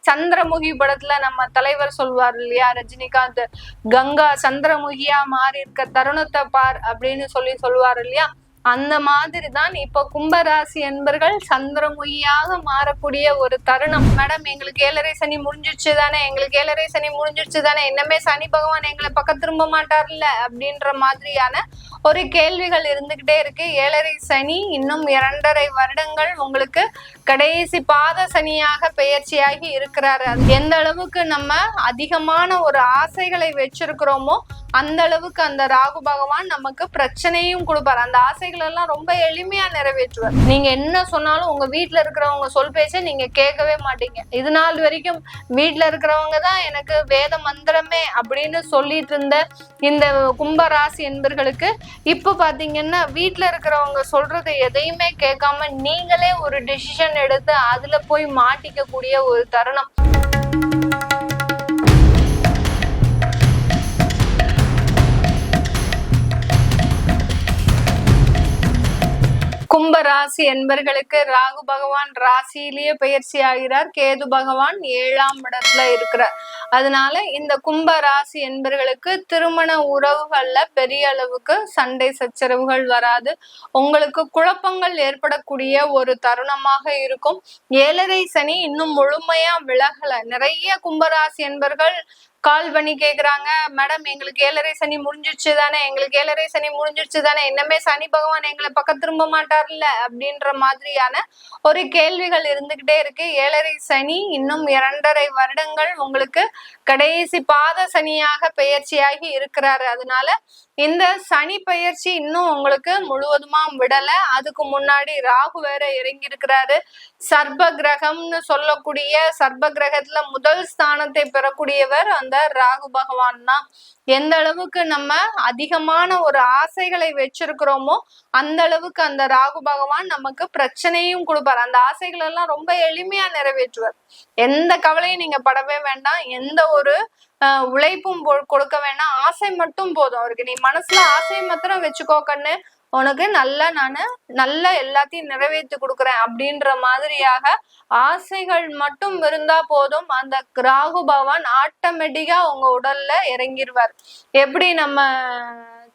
சந்திரமுகி படத்துல நம்ம தலைவர் சொல்வார் இல்லையா ரஜினிகாந்த், கங்கா சந்திரமுகியா மாறி இருக்க தருணத்தை பார் அப்படின்னு சொல்லுவார் இல்லையா. அந்த மாதிரிதான் இப்ப கும்பராசி என்பர்கள் சந்திரமுகியாக மாறக்கூடிய ஒரு தருணம். மேடம் எங்களுக்கு 7.5 சனி முடிஞ்சிருச்சு தானே, எங்களுக்கு 7.5 சனி முடிஞ்சிருச்சு தானே, இன்னமே சனி பகவான் எங்களை பக்கம் திரும்ப மாட்டார்ல அப்படின்ற மாதிரியான ஒரு கேள்விகள் இருந்துகிட்டே இருக்கு. 7.5 சனி இன்னும் 2.5 வருடங்கள் உங்களுக்கு கடைசி பாத சனியாக பெயர்ச்சியாகி இருக்கிறாரு. எந்த அளவுக்கு நம்ம அதிகமான ஒரு ஆசைகளை வச்சிருக்கிறோமோ அந்த அளவுக்கு அந்த ராகு பகவான் நமக்கு பிரச்சனையும் கொடுப்பாரு. அந்த ஆசைகள் எல்லாம் ரொம்ப எளிமையா நிறைவேற்றுவார். நீங்க என்ன சொன்னாலும் உங்க வீட்டுல இருக்கிறவங்க சொல் பேச்ச நீங்க கேட்கவே மாட்டீங்க. இது நாள் வரைக்கும் வீட்டுல இருக்கிறவங்க தான் எனக்கு வேத மந்திரமே அப்படின்னு சொல்லிட்டு இருந்த இந்த கும்பராசி என்பர்களுக்கு இப்ப பாத்தீங்கன்னா வீட்டுல இருக்கிறவங்க சொல்றது எதையுமே கேட்காம நீங்களே ஒரு டிசிஷன் எடுத்து அதுல போய் மாட்டிக்க கூடிய ஒரு தருணம். கும்பராசி என்பர்களுக்கு ராகு பகவான் ராசியிலேயே பயிற்சி ஆகிறார், கேது பகவான் 7ஆம் இடத்துல இருக்கிறார். அதனால இந்த கும்பராசி என்பர்களுக்கு திருமண உறவுகள்ல பெரிய அளவுக்கு சண்டை சச்சரவுகள் வராது. உங்களுக்கு குழப்பங்கள் ஏற்படக்கூடிய ஒரு தருணமாக இருக்கும். 7.5 சனி இன்னும் முழுமையா விலகல. நிறைய கும்பராசி என்பர்கள் கால் பண்ணி கேக்குறாங்க, மேடம் எங்களுக்கு 7.5 சனி முடிஞ்சிருச்சு தானே, எங்களுக்கு 7.5 சனி முடிஞ்சிருச்சு தானே, இன்னமே சனி பகவான் எங்களை பக்கம் திரும்ப மாட்டார்ல அப்படின்ற மாதிரியான ஒரு கேள்விகள் இருந்துகிட்டே இருக்கு. 7.5 சனி இன்னும் 2.5 வருடங்கள் உங்களுக்கு கடைசி பாத சனியாக பெயர்ச்சியாகி இருக்கிறாரு. அதனால இந்த சனி பயிற்சி இன்னும் உங்களுக்கு முழுவதுமா விடல. அதுக்கு முன்னாடி ராகு வேற இறங்கி இருக்கிறாரு. சர்ப கிரகம்னு சொல்லக்கூடிய சர்ப கிரகத்துல முதல் ஸ்தானத்தை பெறக்கூடியவர் அந்த ராகு பகவான் தான். எந்த அளவுக்கு நம்ம அதிகமான ஒரு ஆசைகளை வச்சிருக்கிறோமோ அந்த அளவுக்கு அந்த ராகு பகவான் நமக்கு பிரச்சனையும் கொடுப்பார். அந்த ஆசைகள் எல்லாம் ரொம்ப எளிமையா நிறைவேற்றுவார். எந்த கவலையும் நீங்க படவே வேண்டாம், எந்த ஒரு உழைப்பும் கொடுக்க வேண்டாம், ஆசை மட்டும் போதும் அவருக்கு. நீ மனசுல ஆசை மாத்திரம் வச்சுக்கோ கண்ணு, உனக்கு நல்ல எல்லாத்தையும் நிறைவேற்றி கொடுக்குறேன் அப்படின்ற மாதிரியாக ஆசைகள் மட்டும் இருந்தா போதும். அந்த ராகு பகவான் ஆட்டோமேட்டிக்கா உங்க உடல்ல இறங்கிடுவார். எப்படி நம்ம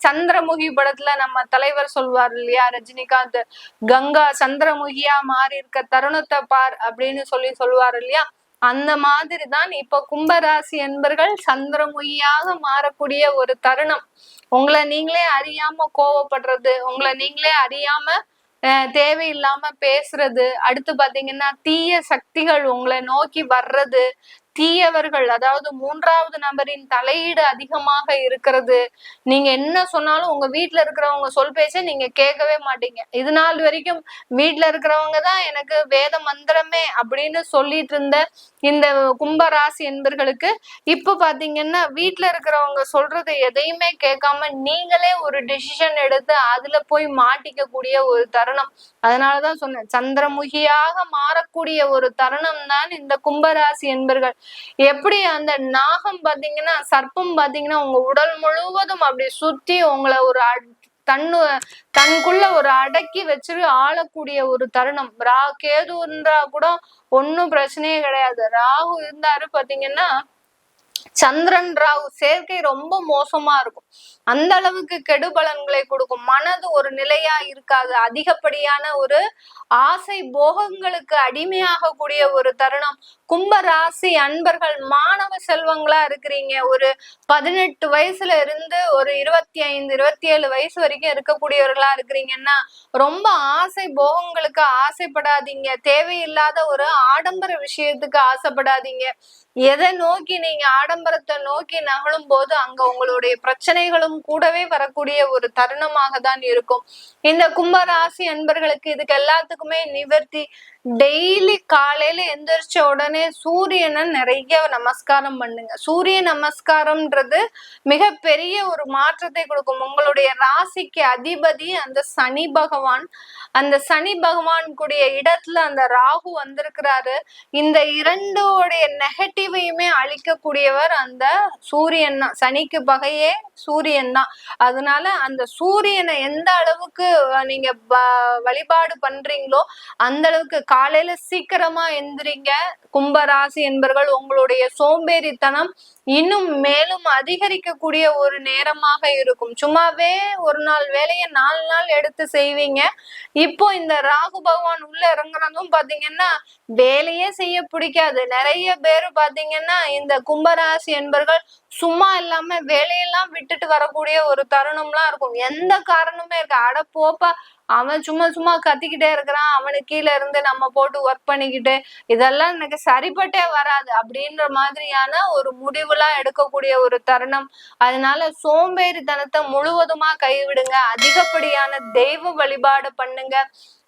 சந்திரமுகி படத்துல நம்ம தலைவர் சொல்வார் இல்லையா ரஜினிகாந்த், கங்கா சந்திரமுகியா மாறி இருக்க தருணத்தை பார் அப்படின்னு சொல்லுவார் இல்லையா. அந்த மாதிரிதான் இப்ப கும்பராசி என்பர்கள் சந்திரமுகியாக மாறக்கூடிய ஒரு தருணம். உங்களை நீங்களே அறியாம கோவப்படுறது, உங்களை நீங்களே அறியாம தேவையில்லாம பேசுறது, அடுத்து பாத்தீங்கன்னா தீய சக்திகள் உங்களை நோக்கி வர்றது, தீயவர்கள் அதாவது 3வது நபரின் தலையீடு அதிகமாக இருக்கிறது. நீங்க என்ன சொன்னாலும் உங்க வீட்டுல இருக்கிறவங்க சொல் பேச்ச நீங்க கேட்கவே மாட்டீங்க. இது நாள் வரைக்கும் வீட்டுல இருக்கிறவங்க தான் எனக்கு வேத மந்திரமே அப்படின்னு சொல்லிட்டு இருந்த இந்த கும்பராசி என்பர்களுக்கு இப்ப பாத்தீங்கன்னா வீட்டுல இருக்கிறவங்க சொல்றது எதையுமே கேட்காம நீங்களே ஒரு டிசிஷன் எடுத்து அதுல போய் மாட்டிக்க கூடிய ஒரு தருணம். அதனாலதான் சொன்னேன், சந்திரமுகியாக மாறக்கூடிய ஒரு தருணம் தான் இந்த கும்பராசி என்பர்கள். எப்படி அந்த நாகம் பாத்தீங்கன்னா சர்ப்பம் பாத்தீங்கன்னா உங்க உடல் முழுவதும் அப்படி சுத்தி உங்களை ஒரு தனக்குள்ள ஒரு அடக்கி வச்சு ஆளக்கூடிய ஒரு தருணம். கேது இருந்தா கூட ஒன்னும் பிரச்சனையே கிடையாது. ராகு இருந்தாரு பாத்தீங்கன்னா சந்திரன் ராகு சேர்க்கை ரொம்ப மோசமா இருக்கும். அந்த அளவுக்கு கெடுபலன்களை கொடுக்கும். மனது ஒரு நிலையா இருக்காது. அதிகப்படியான ஒரு ஆசை போகங்களுக்கு அடிமையாக கூடிய ஒரு தருணம். கும்பராசி அன்பர்கள் மாணவ செல்வங்களா இருக்கிறீங்க. ஒரு 18 வயசுல இருந்து ஒரு 25, 27 வயசு வரைக்கும் இருக்கக்கூடியவர்களா இருக்கிறீங்கன்னா ரொம்ப ஆசை போகங்களுக்கு ஆசைப்படாதீங்க. தேவையில்லாத ஒரு ஆடம்பர விஷயத்துக்கு ஆசைப்படாதீங்க. எதை நோக்கி நீங்க ஆடம்பரத்தை நோக்கி நகழும் போது அங்க உங்களுடைய பிரச்சனைகளும் கூடவே வரக்கூடிய ஒரு தருணமாக தான் இருக்கும். இந்த கும்பராசி அன்பர்களுக்கு இதுக்கு எல்லாத்துக்குமே நிவர்த்தி, டெய்லி காலையில எந்திரிச்ச உடனே சூரியனை நிறைய நமஸ்காரம் பண்ணுங்க. சூரிய நமஸ்காரம்ன்றது மிகப்பெரிய ஒரு மாற்றத்தை கொடுக்கும். உங்களுடைய ராசிக்கு அதிபதி அந்த சனி பகவான். அந்த சனி பகவான் கூடிய இடத்துல அந்த ராகு வந்திருக்கிறாரு. இந்த இரண்டோடைய நெகட்டிவையுமே அழிக்கக்கூடியவர் பகைவர் அந்த சூரியன் தான். சனிக்கு பகையே சூரியன் தான். அதனால அந்த சூரியனை எந்த அளவுக்கு நீங்க வழிபாடு பண்றீங்களோ அந்த அளவுக்கு காலையில சீக்கிரமா எந்திரிங்க. கும்பராசி என்பர்கள் உங்களுடைய சோம்பேறித்தனம் இன்னும் மேலும் அதிகரிக்கக்கூடிய ஒரு நேரமாக இருக்கும். சும்மாவே ஒரு நாள் வேலையை 4 நாள் எடுத்து செய்வீங்க. இப்போ இந்த ராகு பகவான் உள்ள இறங்குறதும் பாத்தீங்கன்னா வேலையே செய்ய பிடிக்காது. நிறைய பேரு பாத்தீங்கன்னா இந்த கும்பராசி என்பர்கள் சும்மா இல்லாம வேலையெல்லாம் விட்டுட்டு வரக்கூடிய ஒரு தருணம்லாம் இருக்கும். எந்த காரணமே இருக்கு, அட போப்பா அவன் சும்மா சும்மா கத்திக்கிட்டே இருக்கிறான், அவனுக்கு கீழே இருந்து நம்ம போட்டு ஒர்க் பண்ணிக்கிட்டு இதெல்லாம் எனக்கு சரிப்பட்டே வராது அப்படின்ற மாதிரியான ஒரு முடிவுலாம் எடுக்கக்கூடிய ஒரு தருணம். அதனால சோம்பேறித்தனத்தை முழுவதுமா கைவிடுங்க. அதிகப்படியான தெய்வ வழிபாடு பண்ணுங்க.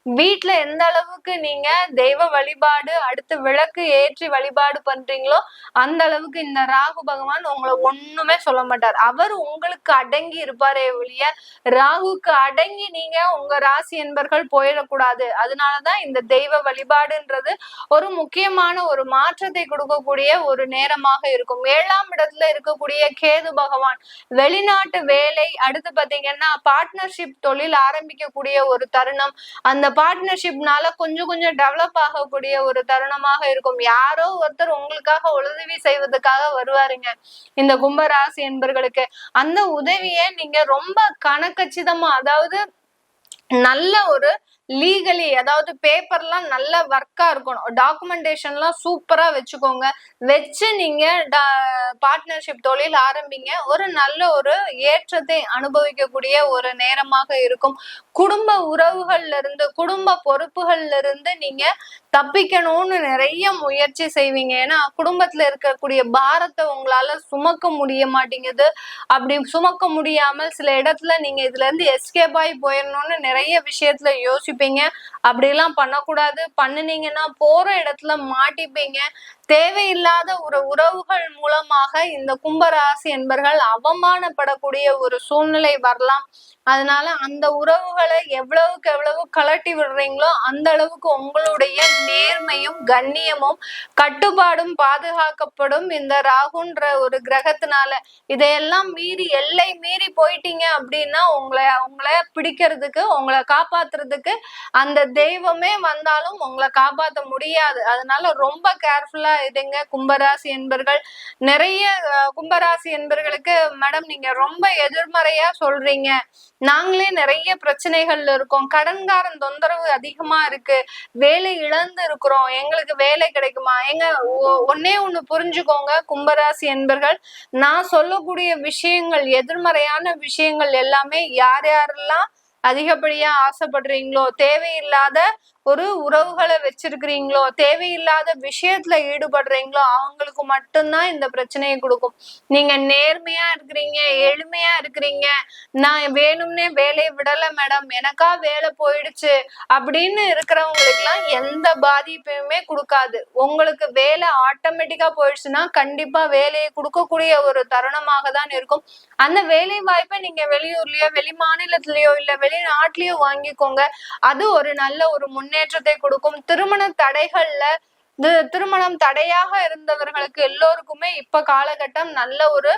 வீட்டுல எந்த அளவுக்கு நீங்க தெய்வ வழிபாடு அடுத்து விளக்கு ஏற்றி வழிபாடு பண்றீங்களோ அந்த அளவுக்கு இந்த ராகு பகவான் உங்களை ஒண்ணுமே சொல்ல மாட்டார். அவர் உங்களுக்கு அடங்கி இருப்பாரே ஒழிய ராகுக்கு அடங்கி நீங்க உங்க ராசி என்பர்கள் போயிடக்கூடாது. அதனாலதான் இந்த தெய்வ வழிபாடுன்றது ஒரு முக்கியமான ஒரு மாற்றத்தை கொடுக்கக்கூடிய ஒரு நேரமாக இருக்கும். 7ஆம் இடத்துல இருக்கக்கூடிய கேது பகவான் வெளிநாட்டு வேலை, அடுத்து பாத்தீங்கன்னா பார்ட்னர்ஷிப் தொழில் ஆரம்பிக்கக்கூடிய ஒரு தருணம். அந்த பார்ட்னர்ஷிப்னால கொஞ்சம் கொஞ்சம் டெவலப் ஆகக்கூடிய ஒரு தருணமாக இருக்கும். யாரோ ஒருத்தர் உங்களுக்காக உதவி செய்வதற்காக வருவாருங்க இந்த கும்பராசி என்பர்களுக்கு. அந்த உதவியை நீங்க ரொம்ப கணக்கச்சிதமா, அதாவது நல்ல ஒரு லீகலி, அதாவது பேப்பர்லாம் நல்ல ஒர்க்கா இருக்கணும், டாக்குமெண்டேஷன்லாம் சூப்பரா வச்சுக்கோங்க. வச்சு நீங்க பார்ட்னர்ஷிப் தொழில் ஆரம்பிங்க. ஒரு நல்ல ஒரு ஏற்றத்தை அனுபவிக்கக்கூடிய ஒரு நேரமாக இருக்கும். குடும்ப உறவுகள்ல இருந்து, குடும்ப பொறுப்புகள்ல இருந்து நீங்க தப்பிக்கணும்னு நிறைய முயற்சி செய்வீங்க. ஏன்னா குடும்பத்துல இருக்கக்கூடிய பாரத்தை உங்களால சுமக்க முடிய மாட்டேங்குது. அப்படி சுமக்க முடியாமல் சில இடத்துல நீங்க இதுல இருந்து எஸ்கேப் ஆகி போயிடணும்னு நிறைய விஷயத்துல யோசிப்பீங்க. அப்படிலாம் பண்ணக்கூடாது. பண்ணுனீங்கன்னா போற இடத்துல மாட்டிப்பீங்க. தேவையில்லாத ஒரு உறவுகள் மூலமாக இந்த கும்பராசி என்பர்கள் அவமானப்படக்கூடிய ஒரு சூழ்நிலை வரலாம். அதனால அந்த உறவுகளை எவ்வளவுக்கு எவ்வளவு கலட்டி விடுறீங்களோ அந்த அளவுக்கு உங்களுடைய நேர்மையும் கண்ணியமும் கட்டுப்பாடும் பாதுகாக்கப்படும் இந்த ராகுன்ற ஒரு கிரகத்தினால. இதையெல்லாம் மீறி எல்லை மீறி போயிட்டீங்க அப்படின்னா உங்களை பிடிக்கிறதுக்கு, உங்களை காப்பாத்துறதுக்கு அந்த தெய்வமே வந்தாலும் உங்களை காப்பாற்ற முடியாது. அதனால ரொம்ப கேர்ஃபுல்லா இதுங்க கும்பராசி என்பர்கள். நிறைய கும்பராசி என்பர்களுக்கு மேடம் நீங்க ரொம்ப எதிர்மறையா சொல்றீங்க, நாங்களே நிறைய பிரச்சனைகள்ல இருக்கோம், கடன்காரன் தொந்தரவு அதிகமா இருக்கு, வேலை இழந்து இருக்கிறோம், எங்களுக்கு வேலை கிடைக்குமா? ஒன்னே ஒண்ணு புரிஞ்சுக்கோங்க கும்பராசி என்பர்கள், நான் சொல்லக்கூடிய விஷயங்கள் எதிர்மறையான விஷயங்கள் எல்லாமே யார் யாரெல்லாம் அதிகப்படியா ஆசைப்படுறீங்களோ, தேவையில்லாத ஒரு உறவுகளை வச்சிருக்கிறீங்களோ, தேவையில்லாத விஷயத்துல ஈடுபடுறீங்களோ அவங்களுக்கு மட்டும்தான் இந்த பிரச்சனையை கொடுக்கும். நீங்க நேர்மையா இருக்கிறீங்க, எளிமையா இருக்கிறீங்க, நான் வேணும்னே வேலையை விடல மேடம், எனக்கா வேலை போயிடுச்சு அப்படின்னு இருக்கிறவங்களுக்கு எல்லாம் எந்த பாதிப்புமே கொடுக்காது. உங்களுக்கு வேலை ஆட்டோமேட்டிக்கா போயிடுச்சுன்னா கண்டிப்பா வேலையை கொடுக்கக்கூடிய ஒரு தருணமாக தான் இருக்கும். அந்த வேலை வாய்ப்பை நீங்க வெளியூர்லயோ வெளி மாநிலத்திலயோ இல்ல வெளிநாட்டிலயோ வாங்கிக்கோங்க. அது ஒரு நல்ல ஒரு முன்னேற்றத்தை கொடுக்கும். திருமணம் தடையாக இருந்தவர்களுக்கு எல்லோருக்குமே இப்ப காலகட்டம் நல்ல ஒரு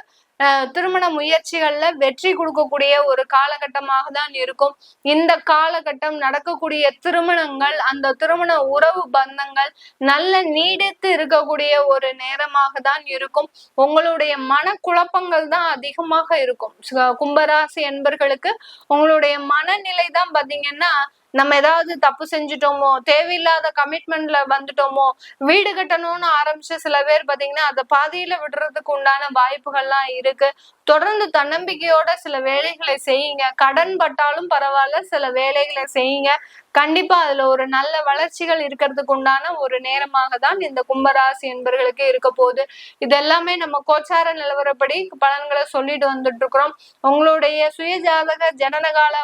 திருமண முயற்சிகள்ல வெற்றி கொடுக்கக்கூடிய ஒரு காலகட்டமாக தான் இருக்கும். இந்த காலகட்டம் நடக்கக்கூடிய திருமணங்கள், அந்த திருமண உறவு பந்தங்கள் நல்ல நீடித்து இருக்கக்கூடிய ஒரு நேரமாக தான் இருக்கும். உங்களுடைய மனக்குழப்பங்கள் தான் அதிகமாக இருக்கும். கும்பராசி என்பர்களுக்கு உங்களுடைய மனநிலை தான் பாத்தீங்கன்னா, நம்ம ஏதாவது தப்பு செஞ்சுட்டோமோ, தேவையில்லாத கமிட்மெண்ட்ல வந்துட்டோமோ, வீடு கட்டணும்னு ஆரம்பிச்சு சில பேர் பாத்தீங்கன்னா அதை பாதியில விடுறதுக்கு உண்டான வாய்ப்புகள்லாம் இருக்கு. தொடர்ந்து தன்னம்பிக்கையோட சில வேலைகளை செய்யுங்க. கடன் பட்டாலும் பரவாயில்ல, சில வேலைகளை செய்யுங்க. கண்டிப்பா அதுல ஒரு நல்ல வளர்ச்சிகள் இருக்கிறதுக்கு உண்டான ஒரு நேரமாக தான் இந்த கும்பராசி என்பர்களுக்கு இருக்க போகுது. இதெல்லாமே நம்ம கோச்சார நிலவரப்படி பலன்களை சொல்லிட்டு வந்துட்டு இருக்கிறோம். உங்களுடைய சுயஜாதக ஜனனகால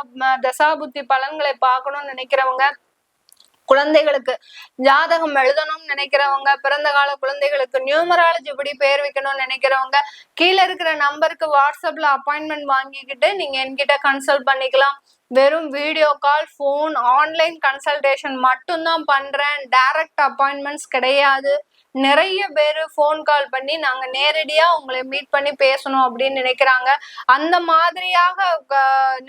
தசாபுத்தி பலன்களை பார்க்கணும்னு நினைக்கிறவங்க, குழந்தைகளுக்கு ஜாதகம் எழுதணும்னு நினைக்கிறவங்க, பிறந்த கால குழந்தைகளுக்கு நியூமராலஜி படி பெயர் வைக்கணும்னு நினைக்கிறவங்க, கீழே இருக்கிற நம்பருக்கு வாட்ஸ்அப்ல அப்பாயின்மெண்ட் வாங்கிக்கிட்டு நீங்க என்கிட்ட கன்சல்ட் பண்ணிக்கலாம். வெறும் video call, phone, online consultation மட்டும்தான் பண்றேன். டைரக்ட் அப்பாயின்மெண்ட்ஸ் கிடையாது. நிறைய பேர் ஃபோன் கால் பண்ணி நாங்க நேரடியா உங்களை மீட் பண்ணி பேசணும் அப்படின்னு நினைக்கிறாங்க. அந்த மாதிரியாக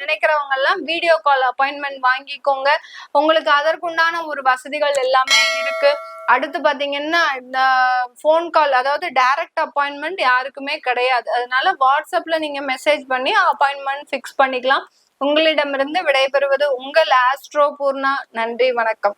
நினைக்கிறவங்க எல்லாம் வீடியோ கால் அப்பாயின்மெண்ட் வாங்கிக்கோங்க. உங்களுக்கு அதற்குண்டான ஒரு வசதிகள் எல்லாமே இருக்கு. அடுத்து பாத்தீங்கன்னா இந்த ஃபோன் கால், அதாவது டைரக்ட் அப்பாயின்மெண்ட் யாருக்குமே கிடையாது. அதனால வாட்ஸ்அப்ல நீங்க மெசேஜ் பண்ணி அப்பாயின்மெண்ட் ஃபிக்ஸ் பண்ணிக்கலாம். உங்களிடமிருந்து விடைபெறுவது உங்கள் ஆஸ்ட்ரோ பூர்ணா. நன்றி, வணக்கம்.